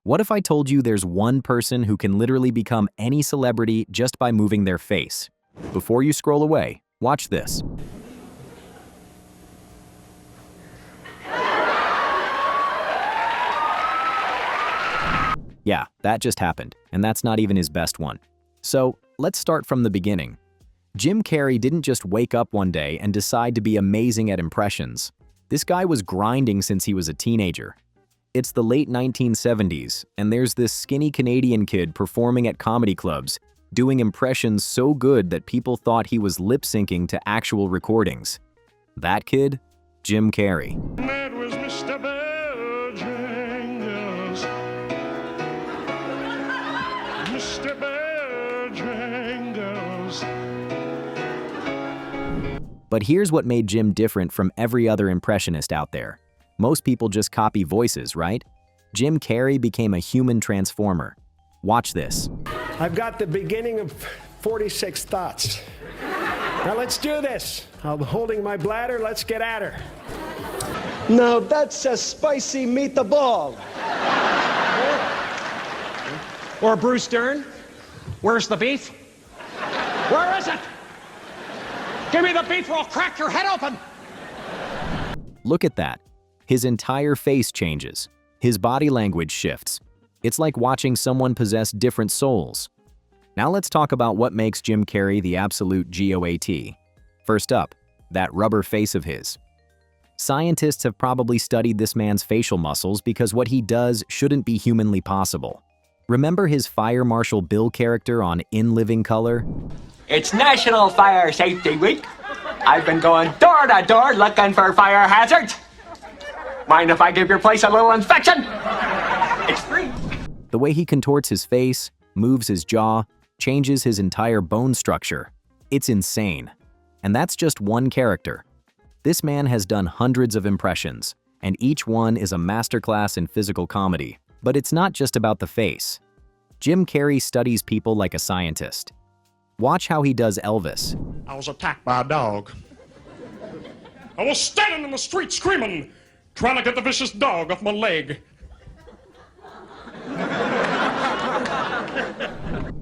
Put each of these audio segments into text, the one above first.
What if I told you there's one person who can literally become any celebrity just by moving their face? Before you scroll away, watch this. Yeah, that just happened, and that's not even his best one. So, let's start from the beginning. Jim Carrey didn't just wake up one day and decide to be amazing at impressions. This guy was grinding since he was a teenager. It's the late 1970s, and there's this skinny Canadian kid performing at comedy clubs, doing impressions so good that people thought he was lip-syncing to actual recordings. That kid? Jim Carrey. That was Mr. Bojangles. Mr. Bojangles. But here's what made Jim different from every other impressionist out there. Most people just copy voices, right? Jim Carrey became a human transformer. Watch this. I've got the beginning of 46 thoughts. Now let's do this. I'm holding my bladder. Let's get at her. Now that's a spicy meatball. Or Bruce Dern? Where's the beef? Where is it? Give me the beef or I'll crack your head open! Look at that. His entire face changes. His body language shifts. It's like watching someone possess different souls. Now let's talk about what makes Jim Carrey the absolute GOAT. First up, that rubber face of his. Scientists have probably studied this man's facial muscles because what he does shouldn't be humanly possible. Remember his Fire Marshal Bill character on In Living Color? It's National Fire Safety Week. I've been going door to door looking for fire hazards. Mind if I give your place a little inspection? It's free. The way he contorts his face, moves his jaw, changes his entire bone structure. It's insane. And that's just one character. This man has done hundreds of impressions, and each one is a masterclass in physical comedy. But it's not just about the face. Jim Carrey studies people like a scientist. Watch how he does Elvis. I was attacked by a dog. I was standing in the street screaming, trying to get the vicious dog off my leg.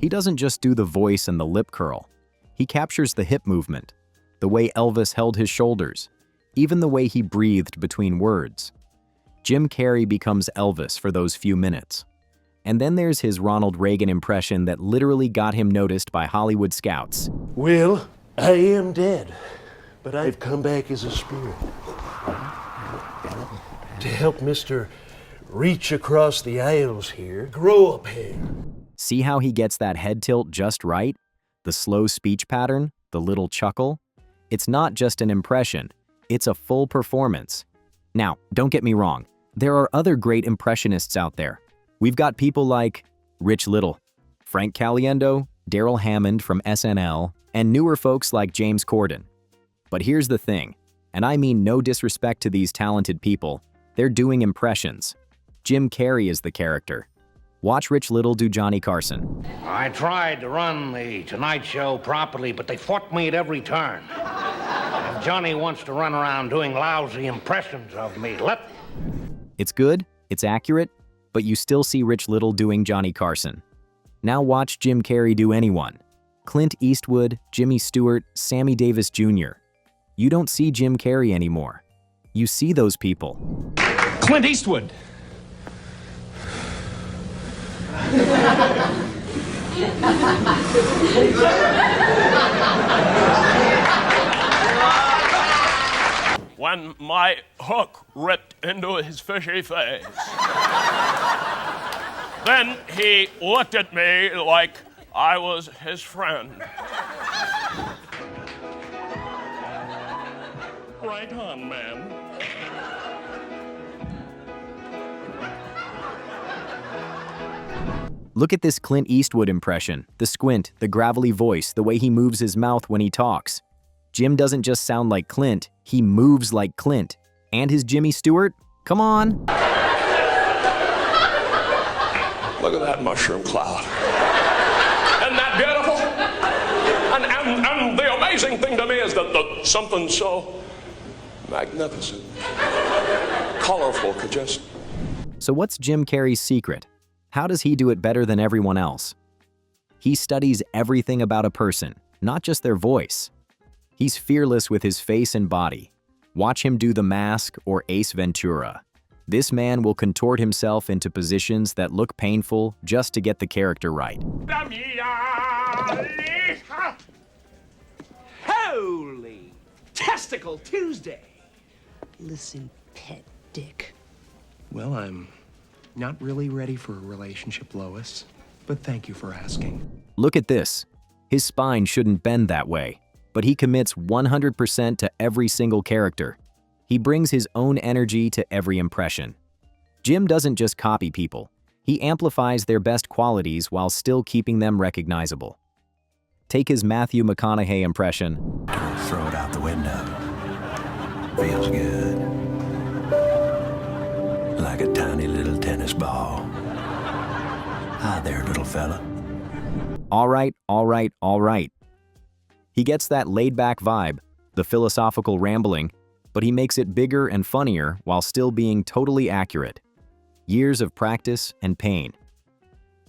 He doesn't just do the voice and the lip curl. He captures the hip movement, the way Elvis held his shoulders, even the way he breathed between words. Jim Carrey becomes Elvis for those few minutes. And then there's his Ronald Reagan impression that literally got him noticed by Hollywood scouts. Well, I am dead, but I've come back as a spirit to help Mr. Reach across the aisles here, grow up hair. See how he gets that head tilt just right? The slow speech pattern, the little chuckle? It's not just an impression, it's a full performance. Now, don't get me wrong, there are other great impressionists out there. We've got people like Rich Little, Frank Caliendo, Daryl Hammond from SNL, and newer folks like James Corden. But here's the thing, and I mean no disrespect to these talented people, they're doing impressions. Jim Carrey is the character. Watch Rich Little do Johnny Carson. I tried to run the Tonight Show properly, but they fought me at every turn. And Johnny wants to run around doing lousy impressions of me. It's good, it's accurate, but you still see Rich Little doing Johnny Carson. Now watch Jim Carrey do anyone. Clint Eastwood, Jimmy Stewart, Sammy Davis Jr. You don't see Jim Carrey anymore. You see those people. Clint Eastwood. When my hook ripped into his fishy face. Then he looked at me like I was his friend. Right on, man. Look at this Clint Eastwood impression, the squint, the gravelly voice, the way he moves his mouth when he talks. Jim doesn't just sound like Clint, he moves like Clint. And his Jimmy Stewart? Come on! Look at that mushroom cloud. Isn't that beautiful? And the amazing thing to me is that something so magnificent, colorful could just... So what's Jim Carrey's secret? How does he do it better than everyone else? He studies everything about a person, not just their voice. He's fearless with his face and body. Watch him do The Mask or Ace Ventura. This man will contort himself into positions that look painful just to get the character right. Holy Testicle Tuesday! Listen, pet dick. Well, I'm not really ready for a relationship, Lois, but thank you for asking. Look at this. His spine shouldn't bend that way, but he commits 100% to every single character. He brings his own energy to every impression. Jim doesn't just copy people. He amplifies their best qualities while still keeping them recognizable. Take his Matthew McConaughey impression. Don't throw it out the window. Feels good. Like a tiny little tennis ball. Hi there, little fella. All right, all right, all right. He gets that laid-back vibe, the philosophical rambling, but he makes it bigger and funnier while still being totally accurate. Years of practice and pain.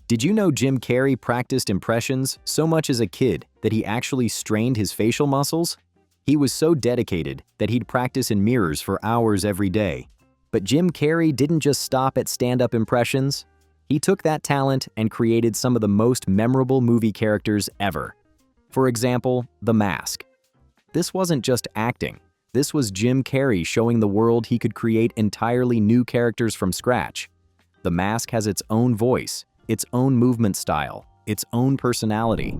Did you know Jim Carrey practiced impressions so much as a kid that he actually strained his facial muscles? He was so dedicated that he'd practice in mirrors for hours every day. But Jim Carrey didn't just stop at stand-up impressions. He took that talent and created some of the most memorable movie characters ever. For example, The Mask. This wasn't just acting. This was Jim Carrey showing the world he could create entirely new characters from scratch. The Mask has its own voice, its own movement style, its own personality.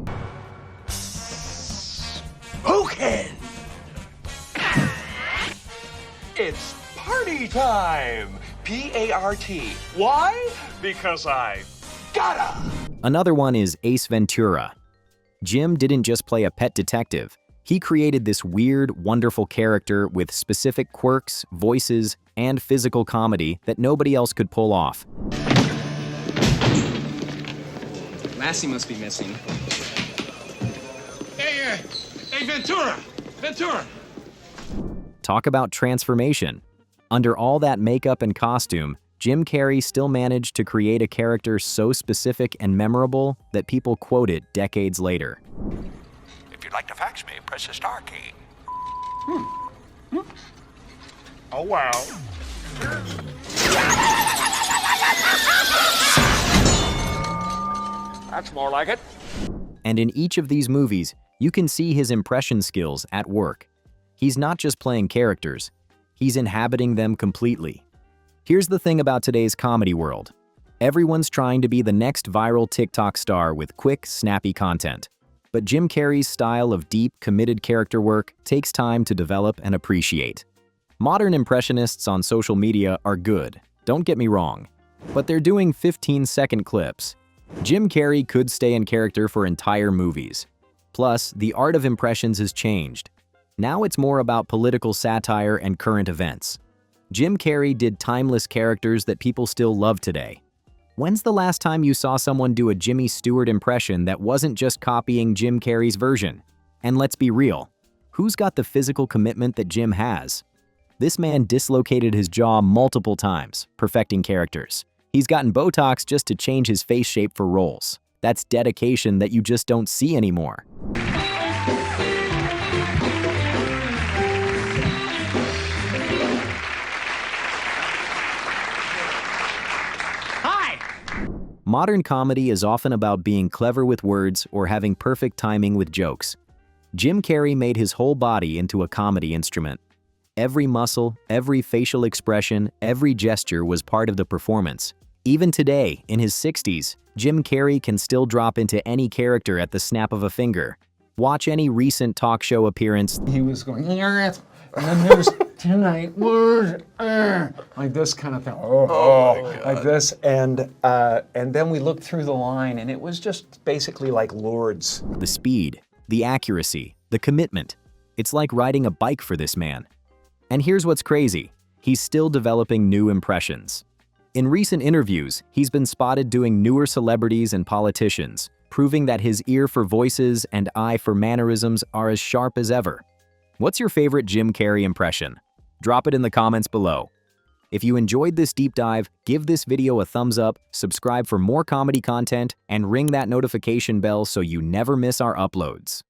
Spoken! It's party time! P-A-R-T. Why? Because I gotta! Another one is Ace Ventura. Jim didn't just play a pet detective. He created this weird, wonderful character with specific quirks, voices, and physical comedy that nobody else could pull off. Lassie must be missing. Hey, Ventura! Ventura! Talk about transformation. Under all that makeup and costume, Jim Carrey still managed to create a character so specific and memorable that people quote it decades later. If you'd like to fax me, press the star key. Oh, wow. That's more like it. And in each of these movies, you can see his impression skills at work. He's not just playing characters, he's inhabiting them completely. Here's the thing about today's comedy world. Everyone's trying to be the next viral TikTok star with quick, snappy content. But Jim Carrey's style of deep, committed character work takes time to develop and appreciate. Modern impressionists on social media are good, don't get me wrong, but they're doing 15-second clips. Jim Carrey could stay in character for entire movies. Plus, the art of impressions has changed. Now it's more about political satire and current events. Jim Carrey did timeless characters that people still love today. When's the last time you saw someone do a Jimmy Stewart impression that wasn't just copying Jim Carrey's version? And let's be real, who's got the physical commitment that Jim has? This man dislocated his jaw multiple times, perfecting characters. He's gotten Botox just to change his face shape for roles. That's dedication that you just don't see anymore. Modern comedy is often about being clever with words or having perfect timing with jokes. Jim Carrey made his whole body into a comedy instrument. Every muscle, every facial expression, every gesture was part of the performance. Even today, in his 60s, Jim Carrey can still drop into any character at the snap of a finger. Watch any recent talk show appearance. He was going, and then there's tonight, like this kind of thing. Like this, and then we looked through the line, and it was just basically like Lourdes. The speed, the accuracy, the commitment. It's like riding a bike for this man. And here's what's crazy. He's still developing new impressions. In recent interviews, he's been spotted doing newer celebrities and politicians, proving that his ear for voices and eye for mannerisms are as sharp as ever. What's your favorite Jim Carrey impression? Drop it in the comments below. If you enjoyed this deep dive, give this video a thumbs up, subscribe for more comedy content, and ring that notification bell so you never miss our uploads.